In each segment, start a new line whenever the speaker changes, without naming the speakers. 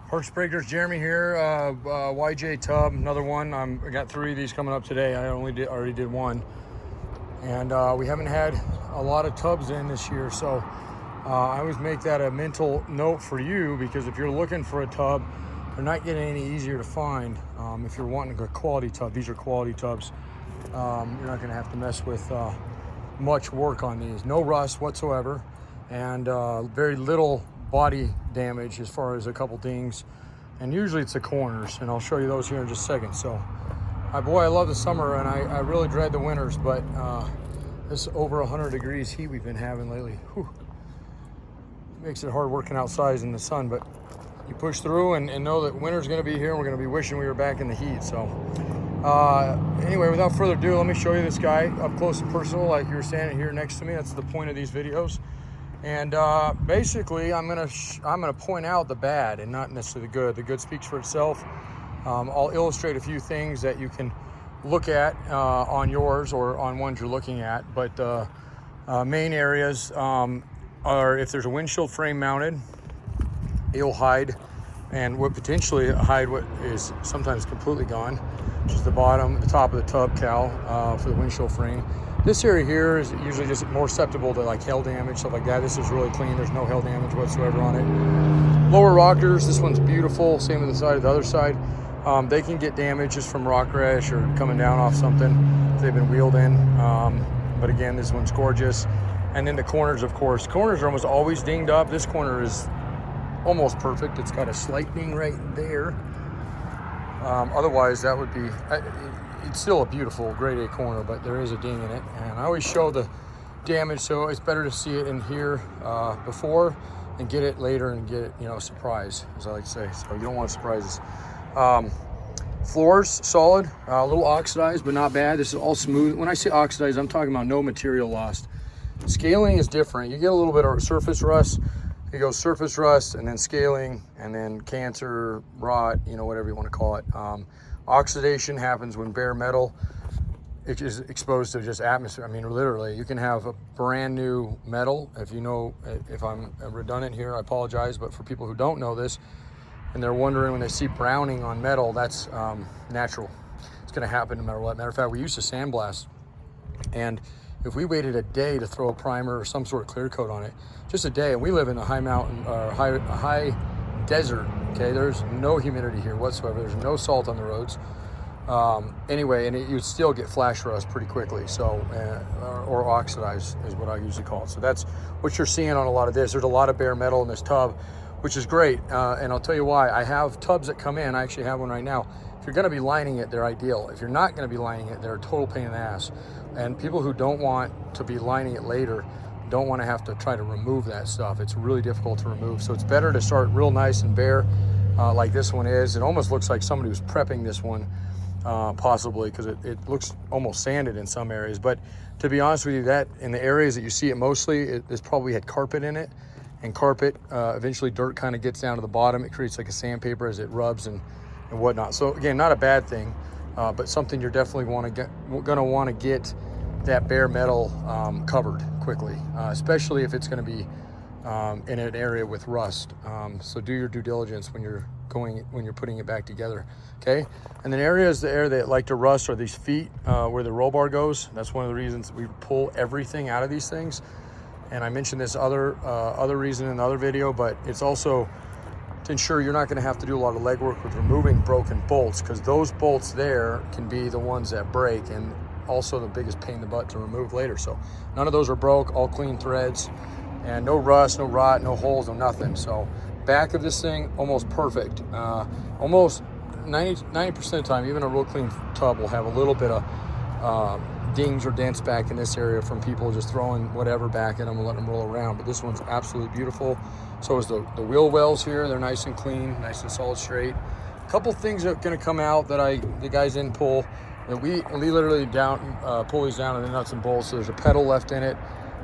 Horse Breakers, Jeremy here. YJ tub, another one. I got 3 of these coming up today. I already did one, and we haven't had a lot of tubs in this year. So I always make that a mental note for you, because if you're looking for a tub, they're not getting any easier to find. If you're wanting a quality tub, these are quality tubs. You're not going to have to mess with much work on these. No rust whatsoever, and very little body damage as far as a couple dings, and usually it's the corners, and I'll show you those here in just a second. So boy, I love the summer, and I really dread the winters, but this over 100 degrees heat we've been having lately, whew, makes it hard working outside in the sun, but you push through and know that winter's going to be here, and we're going to be wishing we were back in the heat. So anyway, without further ado, let me show you this guy up close and personal, like you're standing here next to me. That's the point of these videos. And basically, I'm gonna point out the bad and not necessarily the good. The good speaks for itself. I'll illustrate a few things that you can look at on yours or on ones you're looking at. But main areas are if there's a windshield frame mounted, it'll hide, and what potentially hide what is sometimes completely gone, which is the top of the tub cowl for the windshield frame. This area here is usually just more susceptible to like hail damage, stuff like that. This is really clean. There's no hail damage whatsoever on it. Lower rockers, this one's beautiful. Same with the side of the other side. They can get damage just from rock rash or coming down off something if they've been wheeled in. But again, this one's gorgeous. And then the corners, of course. Corners are almost always dinged up. This corner is almost perfect. It's got a slight ding right there. Otherwise, that would be... it's still a beautiful grade A corner, but there is a ding in it, and I always show the damage, so it's better to see it in here before and get it later and get it, surprise, as I like to say. So you don't want surprises. Floors solid, a little oxidized, but not bad. This is all smooth. When I say oxidized, I'm talking about no material lost. Scaling is different. You get a little bit of surface rust. It goes surface rust, and then scaling, and then cancer, rot, whatever you want to call it. Oxidation happens when bare metal is exposed to just atmosphere. I mean, literally, you can have a brand new metal. If I'm redundant here, I apologize, but for people who don't know this, and they're wondering when they see browning on metal, that's natural. It's going to happen no matter what. Matter of fact, we used to sandblast, and if we waited a day to throw a primer or some sort of clear coat on it, just a day, and we live in a high mountain or high desert, okay? There's no humidity here whatsoever. There's no salt on the roads. Anyway, and you'd still get flash rust pretty quickly, so or oxidize is what I usually call it. So that's what you're seeing on a lot of this. There's a lot of bare metal in this tub, which is great, and I'll tell you why. I have tubs that come in. I actually have one right now. If you're going to be lining it, they're ideal. If you're not going to be lining it, they're a total pain in the ass. And people who don't want to be lining it later don't want to have to try to remove that stuff. It's really difficult to remove. So it's better to start real nice and bare, like this one is. It almost looks like somebody was prepping this one, possibly, because it looks almost sanded in some areas. But to be honest with you, that in the areas that you see it mostly, it's probably had carpet in it, and carpet, eventually dirt kind of gets down to the bottom. It creates like a sandpaper as it rubs and whatnot. So again, not a bad thing, but something you're definitely gonna want to get that bare metal covered quickly, especially if it's going to be in an area with rust. So do your due diligence when you're putting it back together. Okay, and then areas there that like to rust are these feet where the roll bar goes. That's one of the reasons we pull everything out of these things. And I mentioned this other reason in the other video, but it's also to ensure you're not going to have to do a lot of legwork with removing broken bolts, because those bolts there can be the ones that break, and also the biggest pain in the butt to remove later. So none of those are broke, all clean threads, and no rust, no rot, no holes, no nothing. So back of this thing, almost perfect. Almost 90% of the time, even a real clean tub will have a little bit of dings or dents back in this area from people just throwing whatever back at them and letting them roll around. But this one's absolutely beautiful. So is the wheel wells here. They're nice and clean, nice and solid straight. A couple things that are gonna come out that the guys didn't pull. And we literally pull these down and the nuts and bolts. So there's a pedal left in it.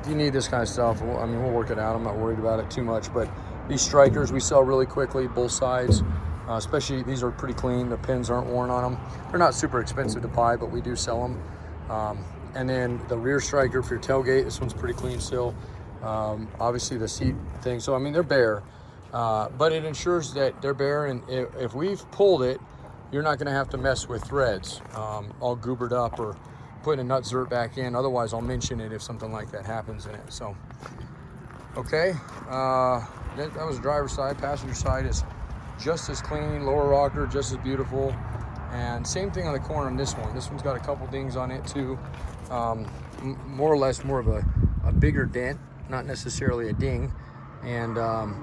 If you need this kind of stuff, we'll work it out. I'm not worried about it too much. But these strikers we sell really quickly, both sides. Especially these are pretty clean. The pins aren't worn on them. They're not super expensive to buy, but we do sell them. And then the rear striker for your tailgate. This one's pretty clean still. Obviously the seat thing. So they're bare. but it ensures that they're bare, and if we've pulled it, you're not gonna have to mess with threads all goobered up or putting a nut zert back in. Otherwise, I'll mention it if something like that happens in it. So, okay, that was the driver's side. Passenger side is just as clean, lower rocker, just as beautiful. And same thing on the corner on this one. This one's got a couple dings on it too. More or less more of a bigger dent, not necessarily a ding. And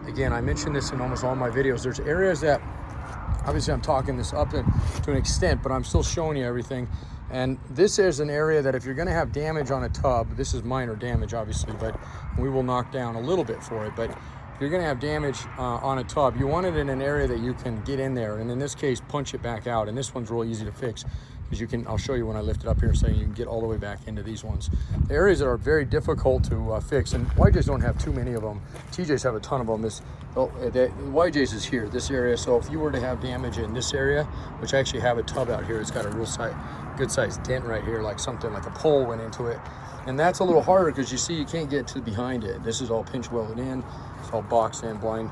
again, I mentioned this in almost all my videos. There's areas that, obviously I'm talking this up to an extent, but I'm still showing you everything. And this is an area that if you're gonna have damage on a tub, this is minor damage obviously, but we will knock down a little bit for it. But if you're gonna have damage on a tub, you want it in an area that you can get in there, and in this case, punch it back out. And this one's real easy to fix, because you can, I'll show you when I lift it up here, so you can get all the way back into these ones. The areas that are very difficult to fix, and YJs don't have too many of them. TJs have a ton of them. The YJs is here, this area. So if you were to have damage in this area, which I actually have a tub out here, it's got a real good sized dent right here, like something like a pole went into it. And that's a little harder because you see you can't get to behind it. This is all pinch welded in, it's all boxed in, blind.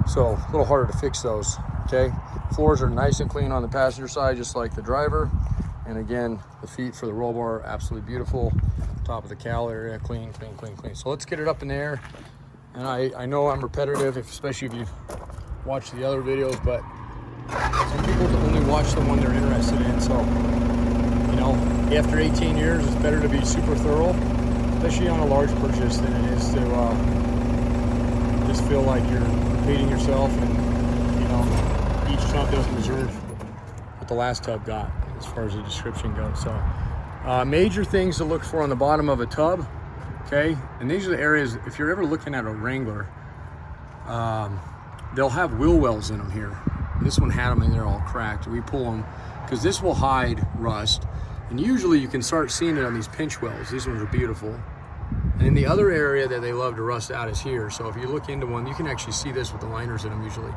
So a little harder to fix those, okay? Floors are nice and clean on the passenger side, just like the driver. And again, the feet for the roll bar, absolutely beautiful. Top of the cowl area, clean, clean, clean, clean. So let's get it up in the air. And I know I'm repetitive, especially if you've watched the other videos, but some people only watch the one they're interested in. So, you know, after 18 years, it's better to be super thorough, especially on a large purchase, than it is to just feel like you're repeating yourself, and, you know, each tub doesn't deserve what the last tub got as far as the description goes. So, major things to look for on the bottom of a tub, okay? And these are the areas, if you're ever looking at a Wrangler, they'll have wheel wells in them here. This one had them and they're all cracked. We pull them because this will hide rust. And usually you can start seeing it on these pinch wells. These ones are beautiful. And then the other area that they love to rust out is here. So if you look into one, you can actually see this with the liners in them usually.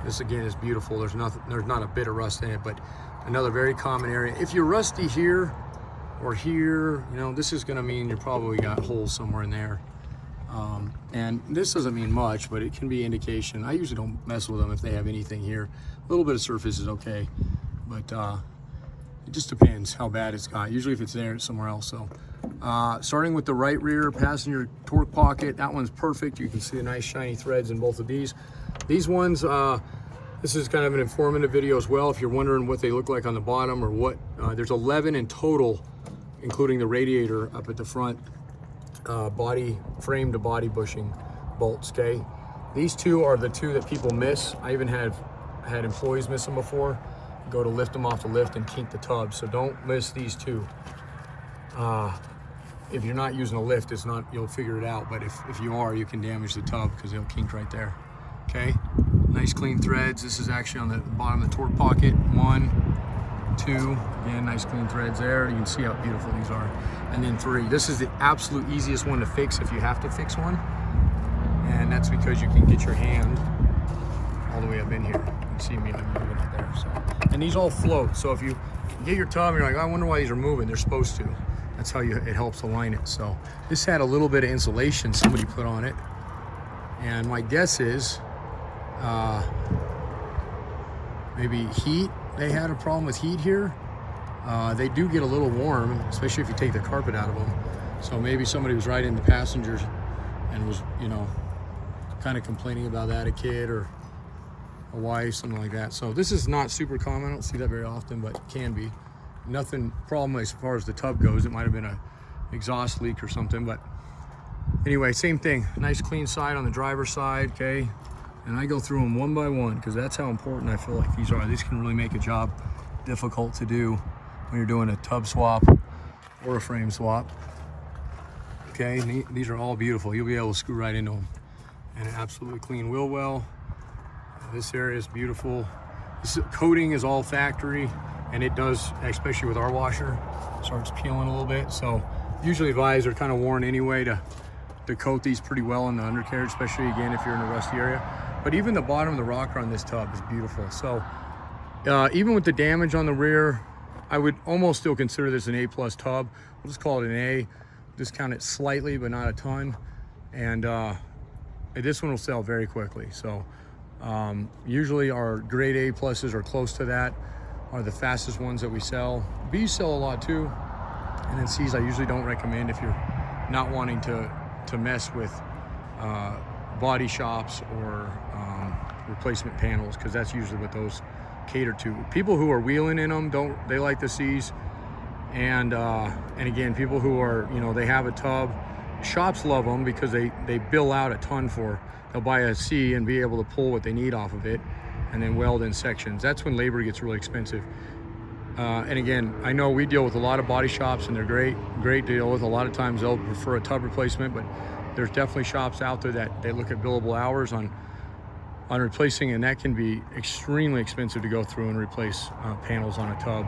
This again is beautiful. There's not a bit of rust in it, but another very common area. If you're rusty here or here, you know, this is gonna mean you probably got holes somewhere in there. And this doesn't mean much, but it can be indication. I usually don't mess with them if they have anything here. A little bit of surface is okay, but it just depends how bad it's got. Usually if it's there, it's somewhere else. So starting with the right rear passenger torque pocket, that one's perfect. You can see the nice shiny threads in both of these. These ones, this is kind of an informative video as well. If you're wondering what they look like on the bottom or what, there's 11 in total, including the radiator up at the front. Body frame to body bushing bolts, okay? These two are the two that people miss. I even had employees miss them before. Go to lift them off the lift and kink the tub, so don't miss these two. If you're not using a lift, it's not, you'll figure it out, but if you are, you can damage the tub because they'll kink right there, okay? Nice clean threads. This is actually on the bottom of the torque pocket. 1, 2, again, nice clean threads there. You can see how beautiful these are. And then 3, this is the absolute easiest one to fix if you have to fix one. And that's because you can get your hand all the way up in here. You can see me, I'm moving it there. So, and these all float. So if you get your tub and you're like, I wonder why these are moving, they're supposed to. That's how it helps align it. So this had a little bit of insulation somebody put on it. And my guess is maybe heat. They had a problem with heat here. They do get a little warm, especially if you take the carpet out of them. So maybe somebody was riding the passengers and was, you know, kind of complaining about that, a kid or a wife, something like that. So this is not super common. I don't see that very often, but it can be. Nothing problem as far as the tub goes. It might have been an exhaust leak or something, but anyway, same thing. Nice clean side on the driver's side, okay? And I go through them one by one because that's how important I feel like these are. These can really make a job difficult to do when you're doing a tub swap or a frame swap. Okay, and these are all beautiful. You'll be able to screw right into them. And an absolutely clean wheel well. This area is beautiful. This coating is all factory, and it does, especially with our washer, starts peeling a little bit. So usually advise are kind of worn anyway to coat these pretty well in the undercarriage, especially again if you're in a rusty area. But even the bottom of the rocker on this tub is beautiful. So even with the damage on the rear, I would almost still consider this an A+ tub. We'll just call it an A. Discount it slightly, but not a ton. And this one will sell very quickly. So usually our grade A pluses or close to that are the fastest ones that we sell. B's sell a lot too, and then C's I usually don't recommend if you're not wanting to mess with body shops or replacement panels, because that's usually what those cater to. People who are wheeling in them, they like the C's, and again, people who are, you know, they have a tub. Shops love them because they bill out a ton for. They'll buy a C and be able to pull what they need off of it, and then weld in sections. That's when labor gets really expensive. And again, I know we deal with a lot of body shops, and they're great to deal with. A lot of times they'll prefer a tub replacement, but there's definitely shops out there that they look at billable hours on replacing, and that can be extremely expensive to go through and replace panels on a tub,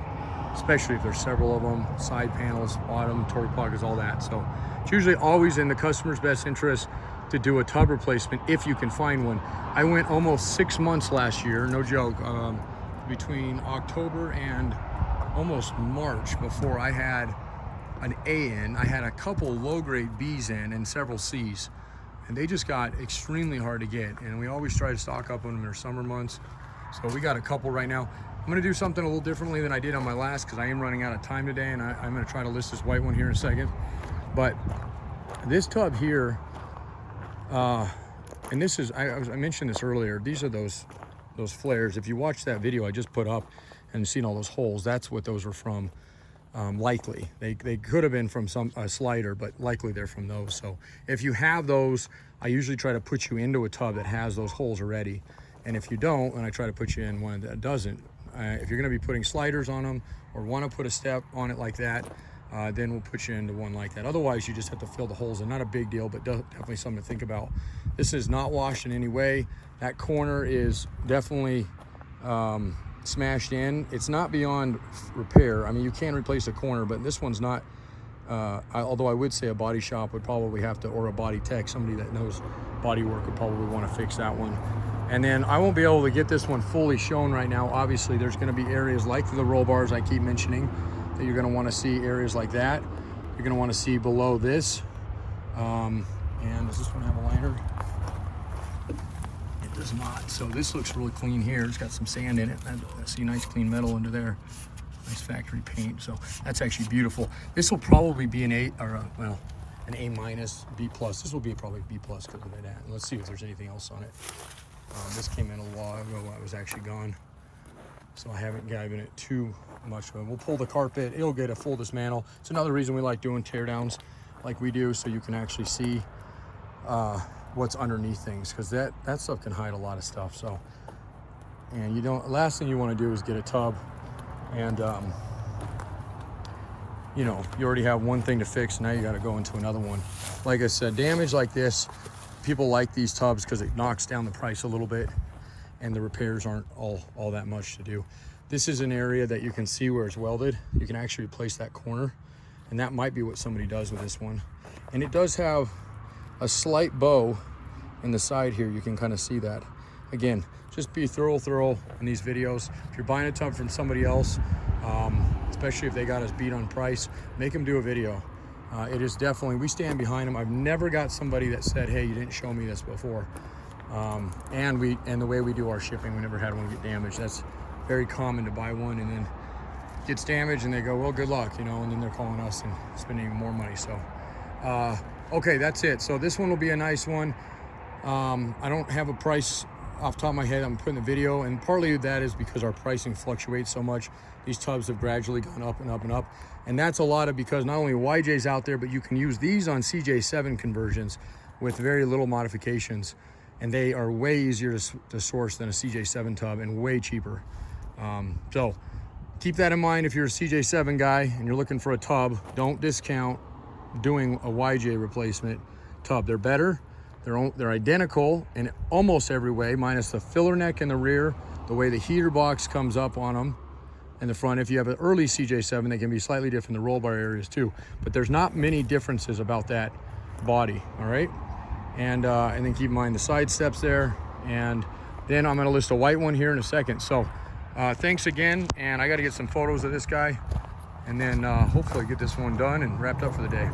especially if there's several of them, side panels, bottom, torque pockets, all that. So it's usually always in the customer's best interest to do a tub replacement if you can find one. I went almost 6 months last year, no joke, between October and almost March before I had an A in. I had a couple low-grade B's in and several C's, and they just got extremely hard to get, and we always try to stock up on them in our summer months. So we got a couple right now. I'm gonna do something a little differently than I did on my last, because I am running out of time today, and I'm gonna try to list this white one here in a second. But this tub here, and this is, I mentioned this earlier, these are those flares. If you watch that video I just put up and seen all those holes, that's what those were from. Likely they could have been from a slider, but likely they're from those. So if you have those, I usually try to put you into a tub that has those holes already, and if you don't, then I try to put you in one that doesn't. If you're going to be putting sliders on them or want to put a step on it like that, then we'll put you into one like that. Otherwise, you just have to fill the holes in. Not a big deal, but definitely something to think about. This is not washed in any way. That corner is definitely smashed in. It's not beyond repair. I mean, you can replace a corner, but this one's not. Although I would say a body shop would probably have to, or a body tech, somebody that knows body work would probably want to fix that one. And then I won't be able to get this one fully shown right now. Obviously, there's going to be areas like the roll bars I keep mentioning that you're going to want to see, areas like that. You're going to want to see below this. And does this one have a liner? It does not. So this looks really clean here. It's got some sand in it. I see nice clean metal under there. Nice factory paint. So that's actually beautiful. This will probably be an A, or an A minus, B plus. This will be probably B plus because of that. And let's see if there's anything else on it. This came in a while ago when I was actually gone, so I haven't given it too much. We'll pull the carpet. It'll get a full dismantle. It's another reason we like doing tear downs like we do, so you can actually see what's underneath things, because that stuff can hide a lot of stuff. So, and you don't. Last thing you want to do is get a tub, and you know, you already have one thing to fix. Now you got to go into another one. Like I said, damage like this, people like these tubs because it knocks down the price a little bit, and the repairs aren't all that much to do. This is an area that you can see where it's welded. You can actually replace that corner, and that might be what somebody does with this one. And it does have a slight bow in the side here. You can kind of see that. Again, just be thorough in these videos. If you're buying a tub from somebody else, especially if they got us beat on price, make them do a video. It is definitely, we stand behind them. I've never got somebody that said, hey, you didn't show me this before. And the way we do our shipping, we never had one get damaged. That's very common to buy one and then gets damaged and they go, well, good luck, you know, and then they're calling us and spending more money. So, okay, that's it. So this one will be a nice one. I don't have a price off the top of my head. I'm putting the video, and partly that is because our pricing fluctuates so much. These tubs have gradually gone up and up and up. And that's a lot of because not only YJ's out there, but you can use these on CJ7 conversions with very little modifications. And they are way easier to source than a CJ7 tub and way cheaper. So keep that in mind if you're a CJ7 guy and you're looking for a tub. Don't discount doing a YJ replacement tub. They're better. They're identical in almost every way, minus the filler neck in the rear, the way the heater box comes up on them in the front. If you have an early CJ7, they can be slightly different in the roll bar areas too. But there's not many differences about that body, all right? And then keep in mind the side steps there. And then I'm gonna list a white one here in a second. So thanks again, and I gotta get some photos of this guy, and then hopefully get this one done and wrapped up for the day.